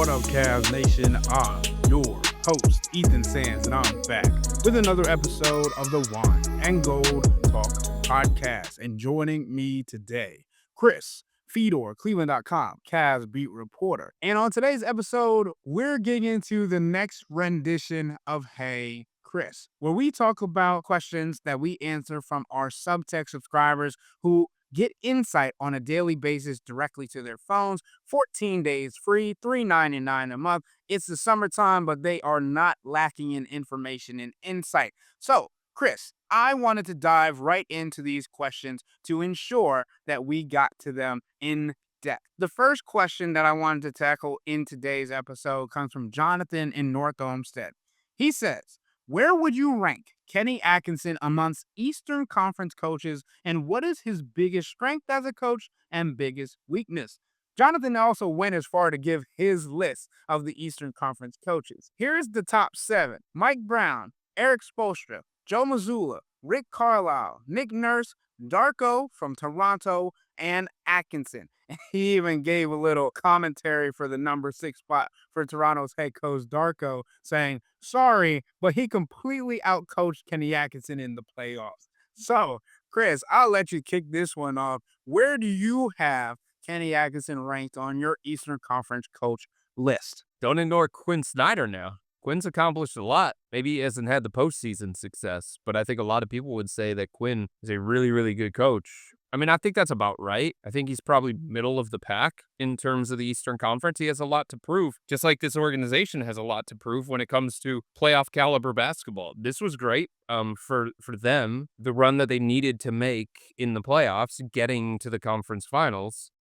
What up, Cavs Nation? I'm your host, Ethan Sands, and I'm back with another episode of the Wine and Gold Talk podcast. And joining me today, Chris Fedor, cleveland.com, Cavs beat reporter. And on today's episode, we're getting into the next rendition of Hey Chris, where we talk about questions that we answer from our Subtext subscribers who get insight on a daily basis directly to their phones. 14 days free, $3.99 a month. It's the summertime, but they are not lacking in information and insight. So, Chris, I wanted to dive right into these questions to ensure that we got to them in depth. The first question that I wanted to tackle in today's episode comes from Jonathan in North Olmsted. He says, where would you rank Kenny Atkinson amongst Eastern Conference coaches, and what is his biggest strength as a coach and biggest weakness? Jonathan also went as far to give his list of the Eastern Conference coaches. Here's the top 7. Mike Brown, Eric Spoelstra, Joe Mazzulla, Rick Carlisle, Nick Nurse, Darko from Toronto, and Atkinson. He even gave a little commentary for the number 6 spot for Toronto's head coach Darko, saying, sorry, but he completely outcoached Kenny Atkinson in the playoffs. So, Chris, I'll let you kick this one off. Where do you have Kenny Atkinson ranked on your Eastern Conference coach list? Don't ignore Quinn Snyder now. Quinn's accomplished a lot. Maybe he hasn't had the postseason success, but I think a lot of people would say that Quinn is a really, really good coach. I mean, I think that's about right. I think he's probably middle of the pack in terms of the Eastern Conference. He has a lot to prove, just like this organization has a lot to prove when it comes to playoff caliber basketball. This was great for them, the run that they needed to make in the playoffs, getting to the conference finals.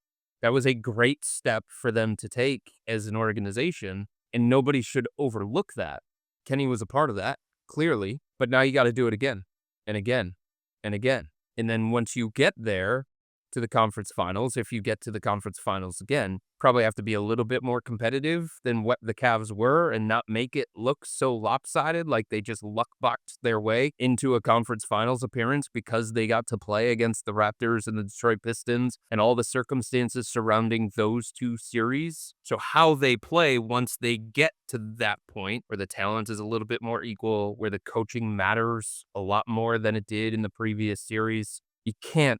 That was a great step for them to take as an organization, and nobody should overlook that. Kenny was a part of that, clearly, but now you got to do it again and again and again. And then once you get there to the conference finals, if you get to the conference finals again, probably have to be a little bit more competitive than what the Cavs were and not make it look so lopsided like they just luck-boxed their way into a conference finals appearance because they got to play against the Raptors and the Detroit Pistons and all the circumstances surrounding those two series. So how they play once they get to that point where the talent is a little bit more equal, where the coaching matters a lot more than it did in the previous series, you can't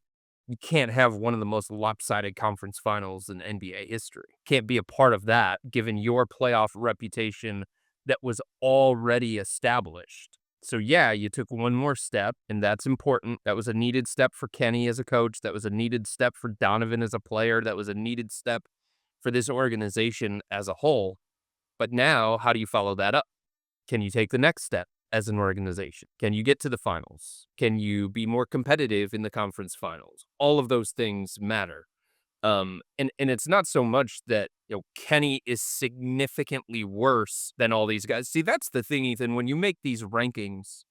have one of the most lopsided conference finals in NBA history. Can't be a part of that given your playoff reputation that was already established. So yeah, you took one more step, and that's important. That was a needed step for Kenny as a coach. That was a needed step for Donovan as a player. That was a needed step for this organization as a whole. But now, how do you follow that up? Can you take the next step as an organization? Can you get to the finals? Can you be more competitive in the conference finals? All of those things matter. And it's not so much that Kenny is significantly worse than all these guys. See, that's the thing, Ethan. When you make these rankings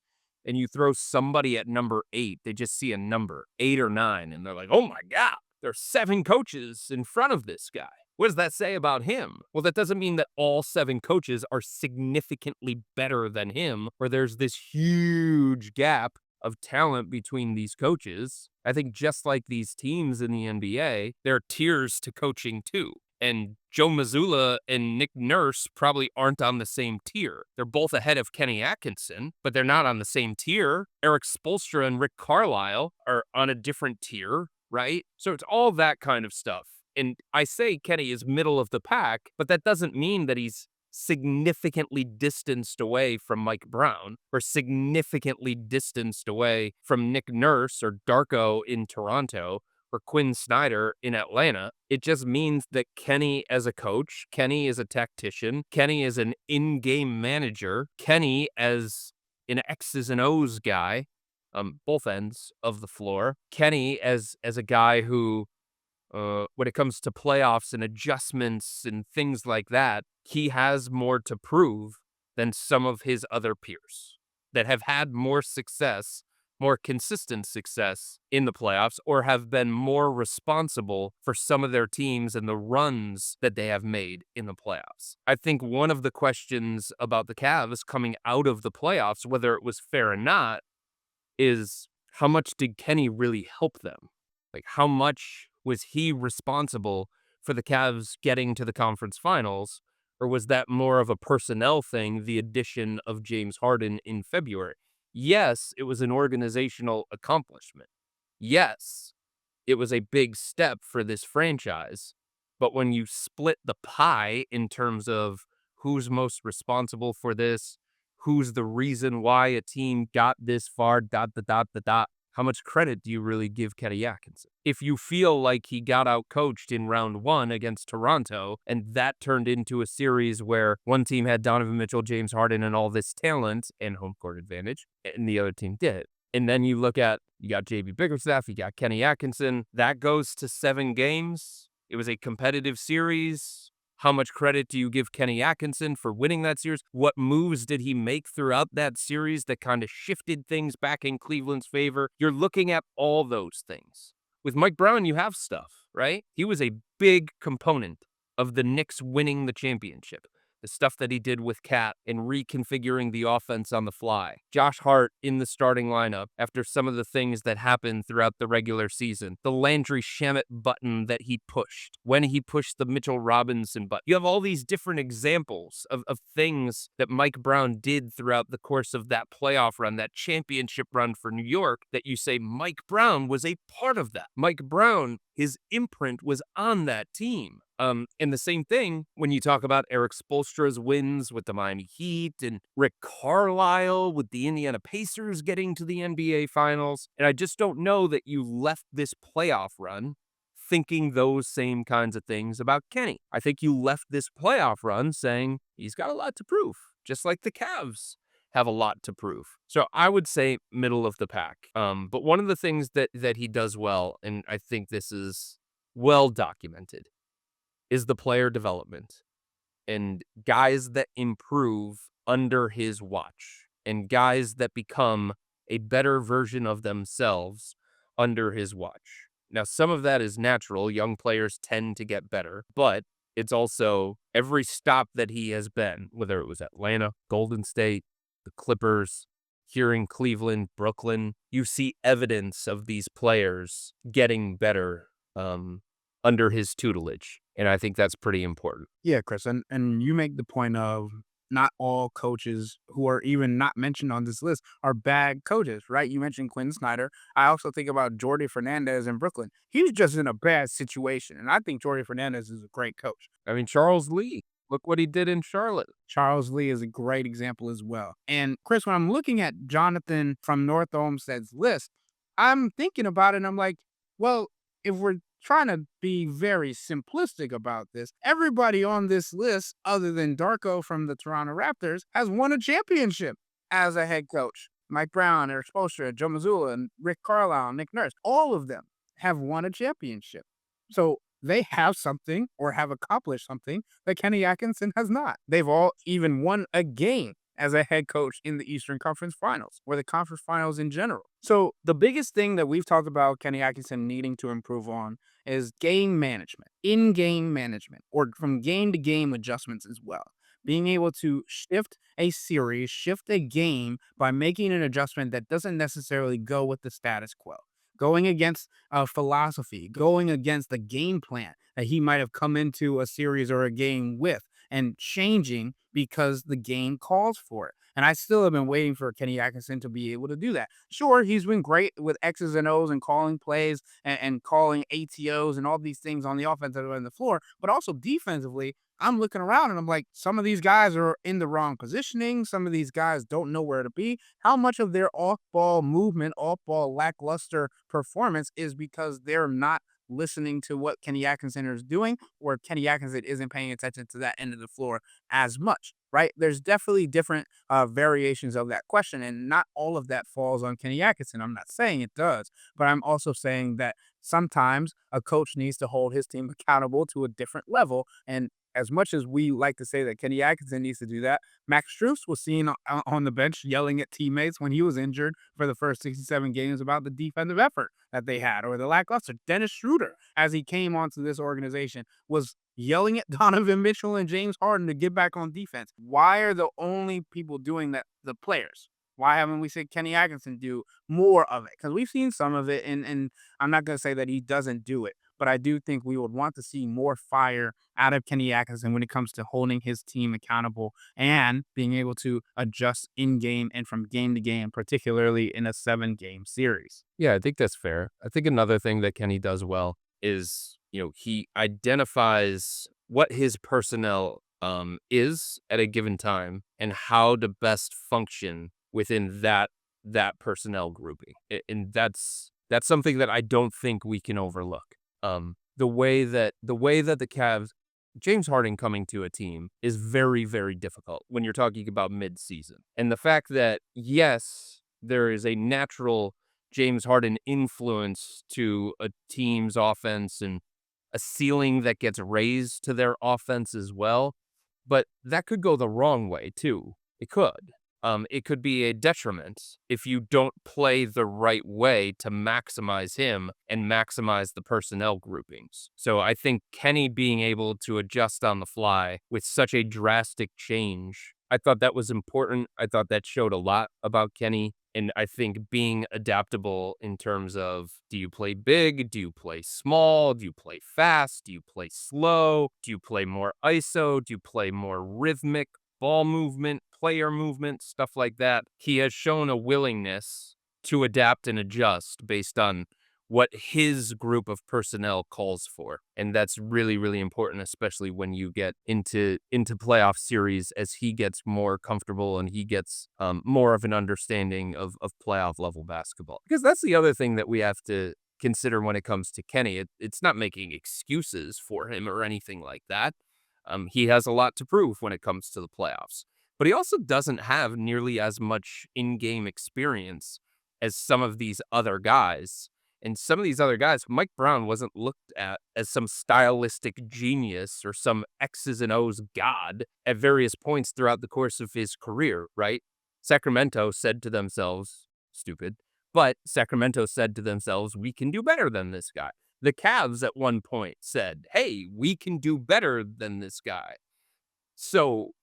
and you throw somebody at number 8, they just see a number 8 or 9, and they're like, "Oh my God, there's 7 coaches in front of this guy. What does that say about him?" Well, that doesn't mean that all 7 coaches are significantly better than him, or there's this huge gap of talent between these coaches. I think just like these teams in the NBA, there are tiers to coaching too. And Joe Mazzulla and Nick Nurse probably aren't on the same tier. They're both ahead of Kenny Atkinson, but they're not on the same tier. Eric Spoelstra and Rick Carlisle are on a different tier, right? So it's all that kind of stuff. And I say Kenny is middle of the pack, but that doesn't mean that he's significantly distanced away from Mike Brown or significantly distanced away from Nick Nurse or Darko in Toronto or Quinn Snyder in Atlanta. It just means that Kenny as a coach, Kenny as a tactician, Kenny as an in-game manager, Kenny as an X's and O's guy, both ends of the floor, Kenny as a guy who when it comes to playoffs and adjustments and things like that, he has more to prove than some of his other peers that have had more success, more consistent success in the playoffs, or have been more responsible for some of their teams and the runs that they have made in the playoffs. I think one of the questions about the Cavs coming out of the playoffs, whether it was fair or not, is how much did Kenny really help them? Like, how much was he responsible for the Cavs getting to the conference finals Or was that more of a personnel thing, the addition of James Harden in February? Yes, it was an organizational accomplishment. Yes, it was a big step for this franchise. But when you split the pie in terms of who's most responsible for this, who's the reason why a team got this far, dot, how much credit do you really give Kenny Atkinson? If you feel like he got out coached in round one against Toronto, and that turned into a series where one team had Donovan Mitchell, James Harden, and all this talent and home court advantage, and the other team did. And then you look at, you got JB Bickerstaff, you got Kenny Atkinson. That goes to 7 games. It was a competitive series. How much credit do you give Kenny Atkinson for winning that series? What moves did he make throughout that series that kind of shifted things back in Cleveland's favor? You're looking at all those things. With Mike Brown, you have stuff, right? He was a big component of the Knicks winning the championship. The stuff that he did with Cat and reconfiguring the offense on the fly. Josh Hart in the starting lineup after some of the things that happened throughout the regular season. The Landry Shamet button that he pushed. When he pushed the Mitchell Robinson button. You have all these different examples of things that Mike Brown did throughout the course of that playoff run, that championship run for New York, that you say Mike Brown was a part of that. Mike Brown, his imprint was on that team. And the same thing when you talk about Eric Spoelstra's wins with the Miami Heat and Rick Carlisle with the Indiana Pacers getting to the NBA Finals. And I just don't know that you left this playoff run thinking those same kinds of things about Kenny. I think you left this playoff run saying he's got a lot to prove, just like the Cavs have a lot to prove. So I would say middle of the pack. But one of the things that he does well, and I think this is well documented, is the player development and guys that improve under his watch and guys that become a better version of themselves under his watch. Now, some of that is natural. Young players tend to get better, but it's also every stop that he has been, whether it was Atlanta, Golden State, the Clippers, here in Cleveland, Brooklyn, you see evidence of these players getting better under his tutelage. And I think that's pretty important. Yeah, Chris, and you make the point of not all coaches who are even not mentioned on this list are bad coaches, right? You mentioned Quinn Snyder. I also think about Jordi Fernandez in Brooklyn. He's just in a bad situation, and I think Jordi Fernandez is a great coach. I mean, Charles Lee, look what he did in Charlotte. Charles Lee is a great example as well. And Chris, when I'm looking at Jonathan from North Olmsted's list, I'm thinking about it and I'm like, well, if we're trying to be very simplistic about this, everybody on this list, other than Darko from the Toronto Raptors, has won a championship as a head coach. Mike Brown, Eric Spoelstra, Joe Mazzulla, and Rick Carlisle, Nick Nurse, all of them have won a championship. So they have something or have accomplished something that Kenny Atkinson has not. They've all even won a game as a head coach in the Eastern Conference Finals or the conference finals in general. So the biggest thing that we've talked about Kenny Atkinson needing to improve on is game management, in-game management, or from game to game adjustments as well. Being able to shift a series, shift a game by making an adjustment that doesn't necessarily go with the status quo. Going against a philosophy, going against the game plan that he might have come into a series or a game with, and changing because the game calls for it. And I still have been waiting for Kenny Atkinson to be able to do that. Sure, he's been great with X's and O's and calling plays and calling ATOs and all these things on the offensive end of the floor, but also defensively. I'm looking around and I'm like, some of these guys are in the wrong positioning. Some of these guys don't know where to be. How much of their off-ball movement, off-ball lackluster performance is because they're not listening to what Kenny Atkinson is doing, or Kenny Atkinson isn't paying attention to that end of the floor as much, right? There's definitely different variations of that question, and not all of that falls on Kenny Atkinson. I'm not saying it does, but I'm also saying that sometimes a coach needs to hold his team accountable to a different level. And as much as we like to say that Kenny Atkinson needs to do that, Max Strus was seen on the bench yelling at teammates when he was injured for the first 67 games about the defensive effort that they had or the lackluster. Dennis Schroeder, as he came onto this organization, was yelling at Donovan Mitchell and James Harden to get back on defense. Why are the only people doing that the players? Why haven't we seen Kenny Atkinson do more of it? Because we've seen some of it, and I'm not going to say that he doesn't do it, but I do think we would want to see more fire out of Kenny Atkinson when it comes to holding his team accountable and being able to adjust in game and from game to game, particularly in a 7-game series. Yeah, I think that's fair. I think another thing that Kenny does well is, he identifies what his personnel is at a given time and how to best function within that personnel grouping. And that's something that I don't think we can overlook. The way that the Cavs James Harden coming to a team is very, very difficult when you're talking about mid-season. And the fact that, yes, there is a natural James Harden influence to a team's offense and a ceiling that gets raised to their offense as well, but that could go the wrong way too. It could. It could be a detriment if you don't play the right way to maximize him and maximize the personnel groupings. So I think Kenny being able to adjust on the fly with such a drastic change, I thought that was important. I thought that showed a lot about Kenny. And I think being adaptable in terms of, do you play big? Do you play small? Do you play fast? Do you play slow? Do you play more ISO? Do you play more rhythmic ball movement, player movement, stuff like that? He has shown a willingness to adapt and adjust based on what his group of personnel calls for. And that's really, really important, especially when you get into playoff series as he gets more comfortable and he gets more of an understanding of playoff level basketball. Because that's the other thing that we have to consider when it comes to Kenny. It's not making excuses for him or anything like that. He has a lot to prove when it comes to the playoffs. But he also doesn't have nearly as much in-game experience as some of these other guys. And some of these other guys, Mike Brown wasn't looked at as some stylistic genius or some X's and O's god at various points throughout the course of his career, right? Sacramento said to themselves, stupid, but Sacramento said to themselves, we can do better than this guy. The Cavs at one point said, hey, we can do better than this guy. So,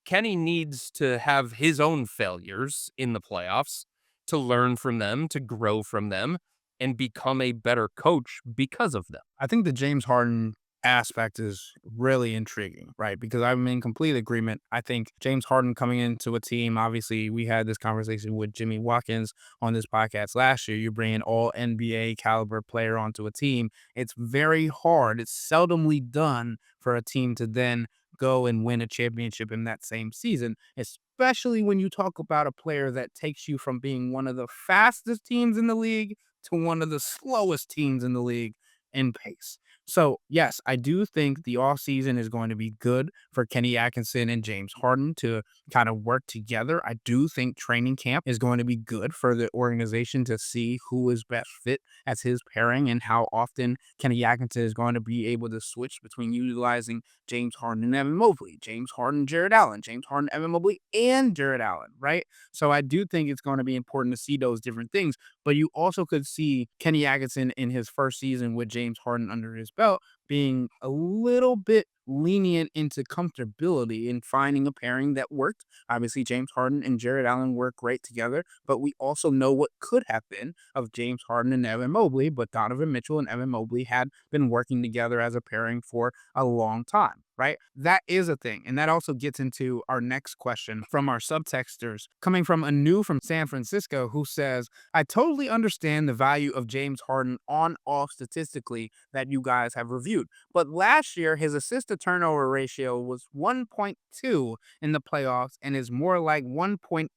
Kenny needs to have his own failures in the playoffs to learn from them, to grow from them, and become a better coach because of them. I think the James Harden aspect is really intriguing, right? Because I'm in complete agreement. I think James Harden coming into a team, obviously, we had this conversation with Jimmy Watkins on this podcast last year. You bring an all NBA caliber player onto a team. It's very hard. It's seldomly done for a team to then go and win a championship in that same season, especially when you talk about a player that takes you from being one of the fastest teams in the league to one of the slowest teams in the league in pace. So, yes, I do think the offseason is going to be good for Kenny Atkinson and James Harden to kind of work together. I do think training camp is going to be good for the organization to see who is best fit as his pairing and how often Kenny Atkinson is going to be able to switch between utilizing James Harden and Evan Mobley, James Harden, Jared Allen, James Harden, Evan Mobley, and Jared Allen, right? So I do think it's going to be important to see those different things. But you also could see Kenny Atkinson in his first season with James Harden under his belt being a little bit lenient into comfortability in finding a pairing that worked. Obviously, James Harden and Jared Allen work great together, but we also know what could have been of James Harden and Evan Mobley, but Donovan Mitchell and Evan Mobley had been working together as a pairing for a long time, right? That is a thing. And that also gets into our next question from our subtexters, coming from Anu from San Francisco, who says, I totally understand the value of James Harden on off statistically that you guys have reviewed. But last year, his assist to turnover ratio was 1.2 in the playoffs and is more like 1.8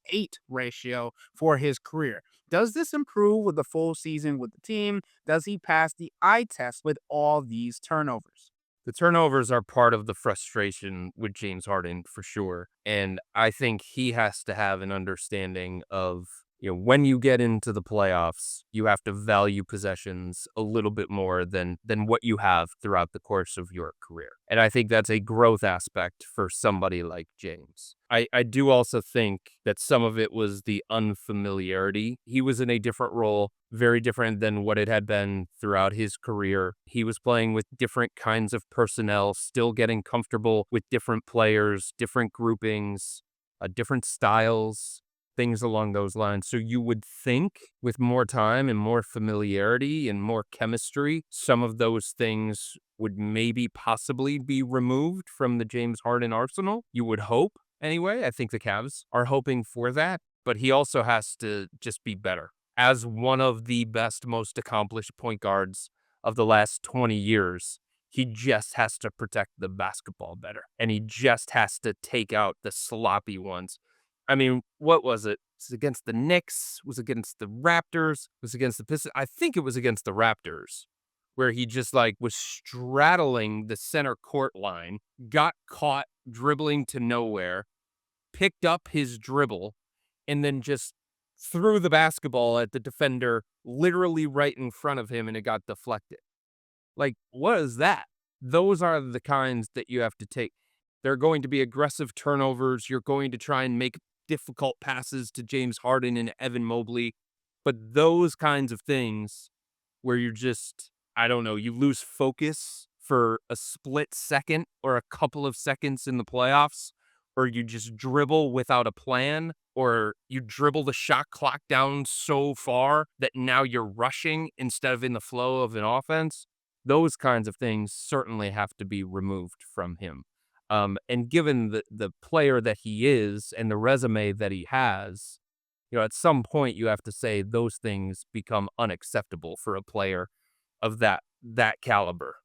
ratio for his career. Does this improve with the full season with the team? Does he pass the eye test with all these turnovers? The turnovers are part of the frustration with James Harden for sure. And I think he has to have an understanding of, when you get into the playoffs, you have to value possessions a little bit more than what you have throughout the course of your career. And I think that's a growth aspect for somebody like James. I do also think that some of it was the unfamiliarity. He was in a different role, very different than what it had been throughout his career. He was playing with different kinds of personnel, still getting comfortable with different players, different groupings, different styles. things along those lines. So you would think with more time and more familiarity and more chemistry, some of those things would maybe possibly be removed from the James Harden arsenal. You would hope anyway. I think the Cavs are hoping for that, but he also has to just be better. As one of the best, most accomplished point guards of the last 20 years, he just has to protect the basketball better, and he just has to take out the sloppy ones. I mean, what was it? It was against the Knicks, was against the Raptors, was against the Pistons. I think it was against the Raptors, where he just like was straddling the center court line, got caught dribbling to nowhere, picked up his dribble, and then just threw the basketball at the defender literally right in front of him, and it got deflected. Like, what is that? Those are the kinds that you have to take. There are going to be aggressive turnovers. You're going to try and make difficult passes to James Harden and Evan Mobley. But those kinds of things where you're just, I don't know, you lose focus for a split second or a couple of seconds in the playoffs, or you just dribble without a plan, or you dribble the shot clock down so far that now you're rushing instead of in the flow of an offense. Those kinds of things certainly have to be removed from him. And given the player that he is and the resume that he has, at some point you have to say those things become unacceptable for a player of that caliber.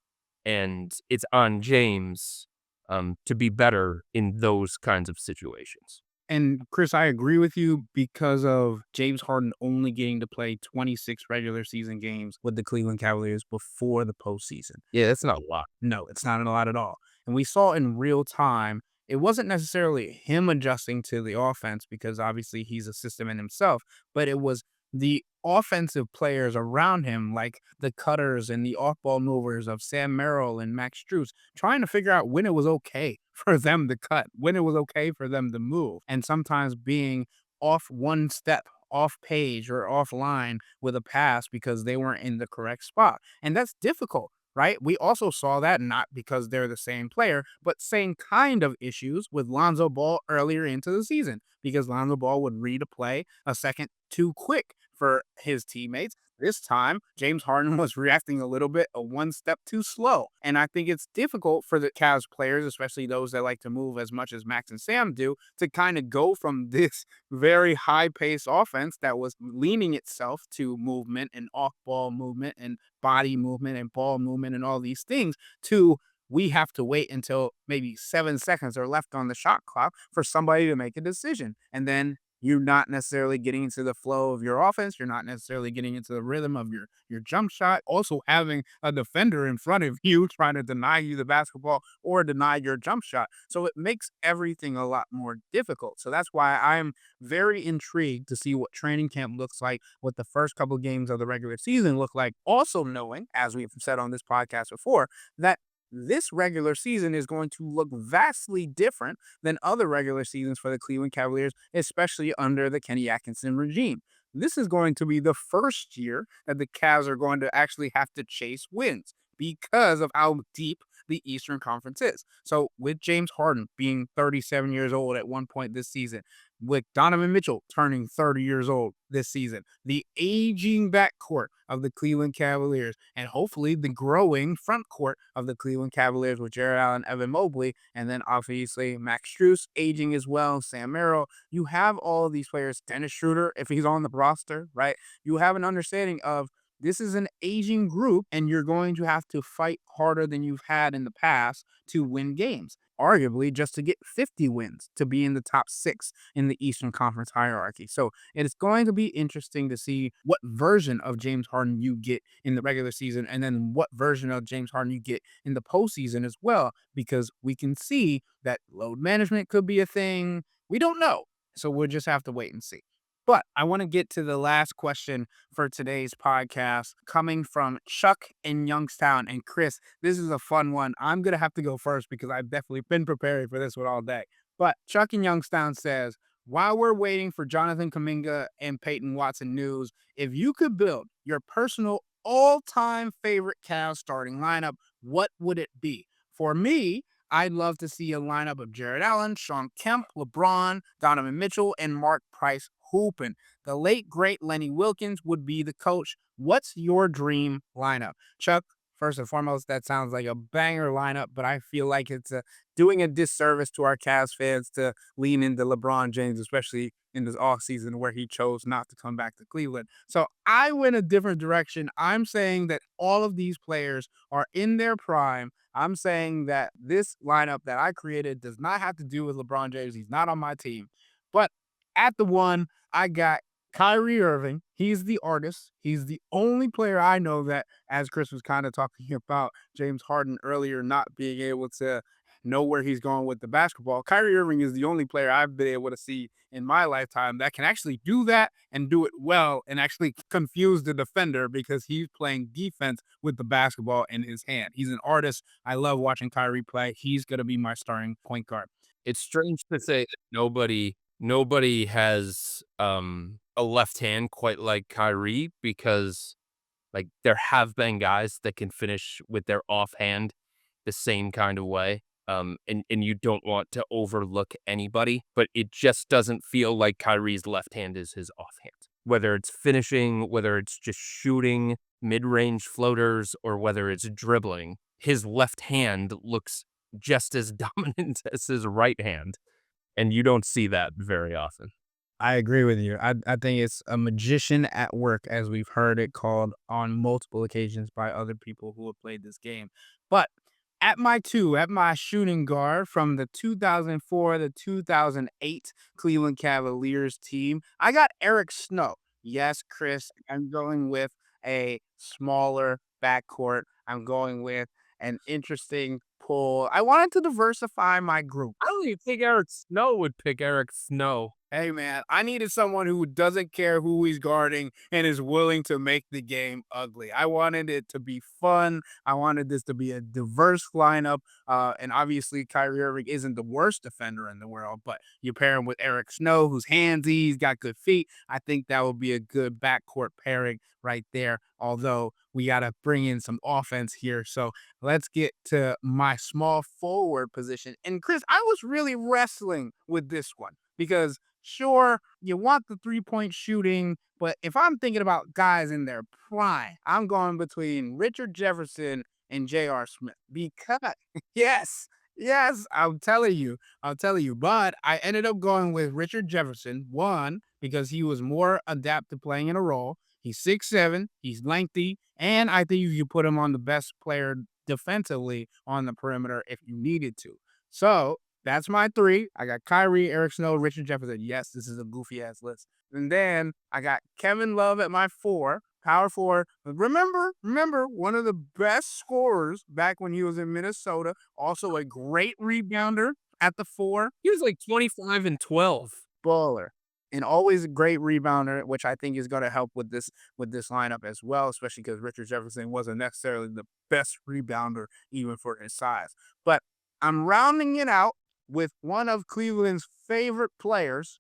And it's on James to be better in those kinds of situations. And Chris, I agree with you because of James Harden only getting to play 26 regular season games with the Cleveland Cavaliers before the postseason. Yeah, that's not a lot. No, it's not a lot at all. And we saw in real time, it wasn't necessarily him adjusting to the offense because obviously he's a system in himself, but it was the offensive players around him, like the cutters and the off-ball movers of Sam Merrill and Max Strus, trying to figure out when it was okay for them to cut, when it was okay for them to move, and sometimes being off one step, off page or offline with a pass because they weren't in the correct spot. And that's difficult, right? We also saw that not because they're the same player, but same kind of issues with Lonzo Ball earlier into the season because Lonzo Ball would read a play a second too quick for his teammates. This time, James Harden was reacting a little bit, a one step too slow. And I think it's difficult for the Cavs players, especially those that like to move as much as Max and Sam do, to kind of go from this very high paced offense that was leaning itself to movement and off ball movement and body movement and ball movement and all these things to we have to wait until maybe 7 seconds are left on the shot clock for somebody to make a decision. And then you're not necessarily getting into the flow of your offense. You're not necessarily getting into the rhythm of your jump shot. Also having a defender in front of you trying to deny you the basketball or deny your jump shot. So it makes everything a lot more difficult. So that's why I'm very intrigued to see what training camp looks like, what the first couple of games of the regular season look like. Also knowing, as we've said on this podcast before, that this regular season is going to look vastly different than other regular seasons for the Cleveland Cavaliers, especially under the Kenny Atkinson regime. This is going to be the first year that the Cavs are going to actually have to chase wins because of how deep the Eastern Conference is. So with James Harden being 37 years old at one point this season, with Donovan Mitchell turning 30 years old this season, the aging backcourt of the Cleveland Cavaliers, and hopefully the growing front court of the Cleveland Cavaliers with Jared Allen, Evan Mobley, and then obviously Max Strus aging as well, Sam Merrill. You have all of these players, Dennis Schroeder, if he's on the roster, right? You have an understanding of this is an aging group, and you're going to have to fight harder than you've had in the past to win games. Arguably, just to get 50 wins to be in the top 6 in the Eastern Conference hierarchy. So it is going to be interesting to see what version of James Harden you get in the regular season and then what version of James Harden you get in the postseason as well, because we can see that load management could be a thing. We don't know. So we'll just have to wait and see. But I want to get to the last question for today's podcast coming from Chuck in Youngstown. And Chris, this is a fun one. I'm going to have to go first because I've definitely been preparing for this one all day. But Chuck in Youngstown says, while we're waiting for Jonathan Kuminga and Peyton Watson news, if you could build your personal all-time favorite Cavs starting lineup, what would it be? For me, I'd love to see a lineup of Jared Allen, Sean Kemp, LeBron, Donovan Mitchell, and Mark Price hooping. The late, great Lenny Wilkens would be the coach. What's your dream lineup? Chuck, first and foremost, that sounds like a banger lineup, but I feel like it's doing a disservice to our Cavs fans to lean into LeBron James, especially in this offseason where he chose not to come back to Cleveland. So I went a different direction. I'm saying that all of these players are in their prime. I'm saying that this lineup that I created does not have to do with LeBron James. He's not on my team. But at the one, I got Kyrie Irving. He's the artist. He's the only player I know that, as Chris was kind of talking about James Harden earlier, not being able to know where he's going with the basketball. Kyrie Irving is the only player I've been able to see in my lifetime that can actually do that and do it well and actually confuse the defender because he's playing defense with the basketball in his hand. He's an artist. I love watching Kyrie play. He's going to be my starting point guard. It's strange to say that nobody has a left hand quite like Kyrie because like there have been guys that can finish with their offhand the same kind of way. And you don't want to overlook anybody, but it just doesn't feel like Kyrie's left hand is his offhand. Whether it's finishing, whether it's just shooting mid-range floaters, or whether it's dribbling, his left hand looks just as dominant as his right hand. And you don't see that very often. I agree with you. I think it's a magician at work, as we've heard it called on multiple occasions by other people who have played this game. But at my two, at my shooting guard from the 2004 to 2008 Cleveland Cavaliers team, I got Eric Snow. Yes, Chris, I'm going with a smaller backcourt. I'm going with an interesting pull. I wanted to diversify my group. I don't even think Eric Snow would pick Eric Snow. Hey man, I needed someone who doesn't care who he's guarding and is willing to make the game ugly. I wanted it to be fun. I wanted this to be a diverse lineup. And obviously, Kyrie Irving isn't the worst defender in the world, but you pair him with Eric Snow, who's handsy, he's got good feet. I think that would be a good backcourt pairing right there. Although we got to bring in some offense here. So let's get to my small forward position. And Chris, I was really wrestling with this one because sure, you want the 3-point shooting, but if I'm thinking about guys in their prime, I'm going between Richard Jefferson and J.R. Smith because yes, yes, I'm telling you. But I ended up going with Richard Jefferson, one, because he was more adept to playing in a role. He's 6'7", he's lengthy, and I think you put him on the best player defensively on the perimeter if you needed to. So that's my three. I got Kyrie, Eric Snow, Richard Jefferson. Yes, this is a goofy ass list. And then I got Kevin Love at my four, power forward. Remember, one of the best scorers back when he was in Minnesota. Also a great rebounder at the four. He was like 25 and 12. Baller. And always a great rebounder, which I think is going to help with this lineup as well, especially because Richard Jefferson wasn't necessarily the best rebounder even for his size. But I'm rounding it out with one of Cleveland's favorite players,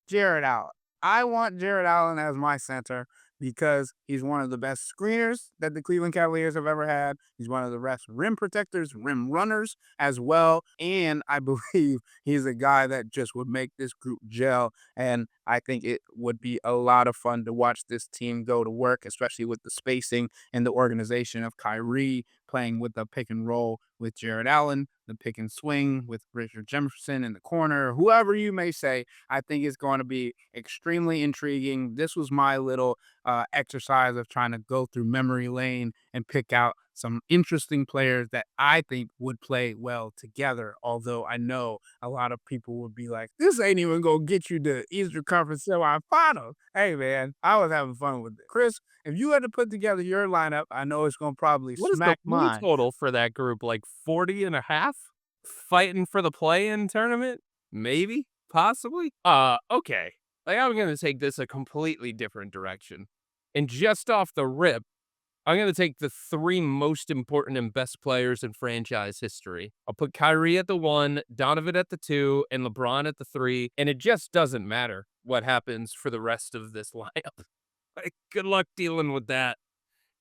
Jared Allen. I want Jared Allen as my center because he's one of the best screeners that the Cleveland Cavaliers have ever had. He's one of the best rim protectors, rim runners as well. And I believe he's a guy that just would make this group gel. And I think it would be a lot of fun to watch this team go to work, especially with the spacing and the organization of Kyrie playing with the pick and roll with Jared Allen, the pick and swing with Richard Jefferson in the corner, whoever you may say. I think it's going to be extremely intriguing. This was my little exercise of trying to go through memory lane and pick out some interesting players that I think would play well together. Although I know a lot of people would be like, this ain't even going to get you the Eastern Conference semifinals. Hey, man, I was having fun with it. Chris, if you had to put together your lineup, I know it's going to probably What is the smack point mine. total for that group? Like 40 and a half? Fighting for the play-in tournament? Maybe? Possibly? Okay. Like, I'm going to take this a completely different direction. And just off the rip, I'm going to take the three most important and best players in franchise history. I'll put Kyrie at the 1, Donovan at the 2, and LeBron at the 3. And it just doesn't matter what happens for the rest of this lineup. Like, good luck dealing with that.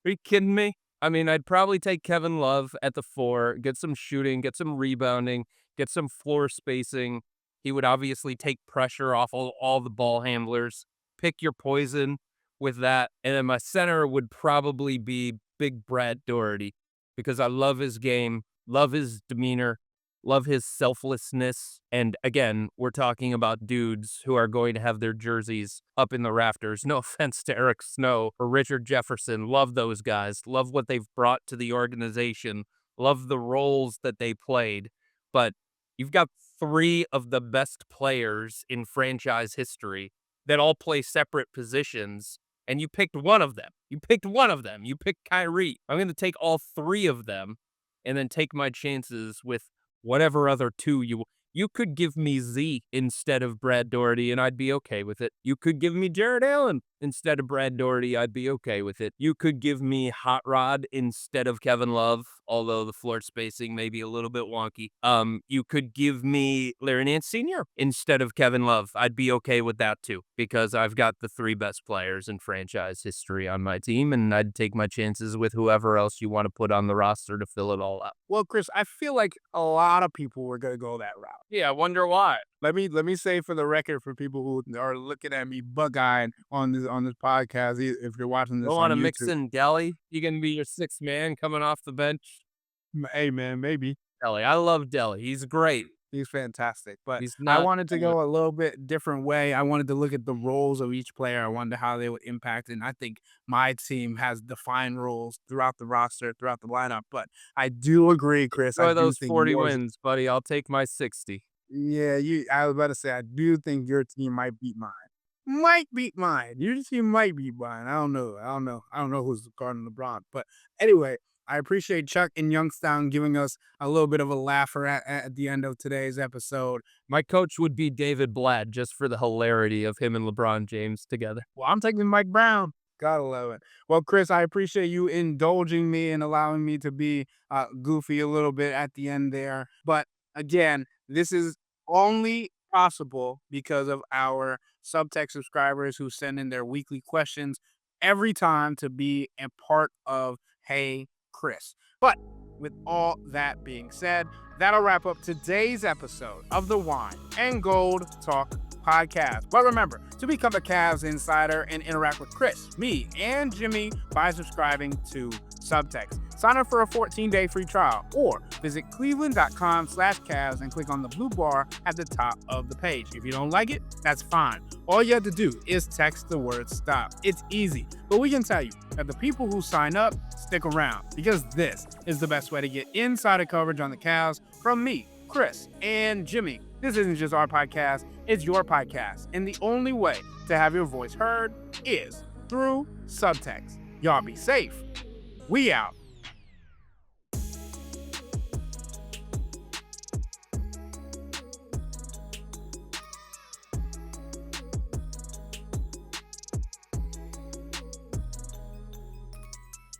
Are you kidding me? I mean, I'd probably take Kevin Love at the 4, get some shooting, get some rebounding, get some floor spacing. He would obviously take pressure off all the ball handlers. pick your poison with that. And then my center would probably be Big Brad Doherty because I love his game, love his demeanor, love his selflessness. And again, we're talking about dudes who are going to have their jerseys up in the rafters. No offense to Eric Snow or Richard Jefferson. Love those guys. Love what they've brought to the organization. Love the roles that they played. But you've got three of the best players in franchise history that all play separate positions, and you picked one of them. You picked one of them. You picked Kyrie. I'm going to take all three of them and then take my chances with whatever other two you could give me Z instead of Brad Doherty, and I'd be okay with it. You could give me Jared Allen instead of Brad Doherty, I'd be okay with it. You could give me Hot Rod instead of Kevin Love, although the floor spacing may be a little bit wonky. You could give me Larry Nance Sr. instead of Kevin Love. I'd be okay with that too, because I've got the three best players in franchise history on my team, and I'd take my chances with whoever else you want to put on the roster to fill it all out. Well, Chris, I feel like a lot of people were going to go that route. Yeah, I wonder why. Let me say for the record, for people who are looking at me bug-eyed on this podcast, if you're watching this Don't on want to YouTube, mix in Delly? You gonna be your sixth man coming off the bench? hey man, maybe. Delly, I love Delly. He's great. He's fantastic, but He's I not. wanted to go a little bit different way. I wanted to look at the roles of each player. I wondered how they would impact, and I think my team has defined roles throughout the roster, throughout the lineup. But I do agree, Chris. I Enjoy do those think 40 yours- wins, buddy. I'll take my 60. Yeah, I was about to say I do think your team might beat mine. Might beat mine. Your team might beat mine. I don't know who's guarding LeBron. But anyway, I appreciate Chuck in Youngstown giving us a little bit of a laugher at the end of today's episode. My coach would be David Blatt just for the hilarity of him and LeBron James together. Well, I'm taking Mike Brown. Gotta love it. Well, Chris, I appreciate you indulging me and allowing me to be goofy a little bit at the end there. But again, this is only possible because of our Subtext subscribers who send in their weekly questions every time to be a part of Hey Chris. But with all that being said, that'll wrap up today's episode of the Wine and Gold Talk podcast. But remember to become a Cavs insider and interact with Chris, me, and Jimmy by subscribing to Subtext. Sign up for a 14-day free trial or visit cleveland.com/Cavs and click on the blue bar at the top of the page. If you don't like it, that's fine. All you have to do is text the word STOP. It's easy, but we can tell you that the people who sign up stick around because this is the best way to get insider coverage on the Cavs from me, Chris, and Jimmy. This isn't just our podcast, it's your podcast. And the only way to have your voice heard is through Subtext. Y'all be safe. We out.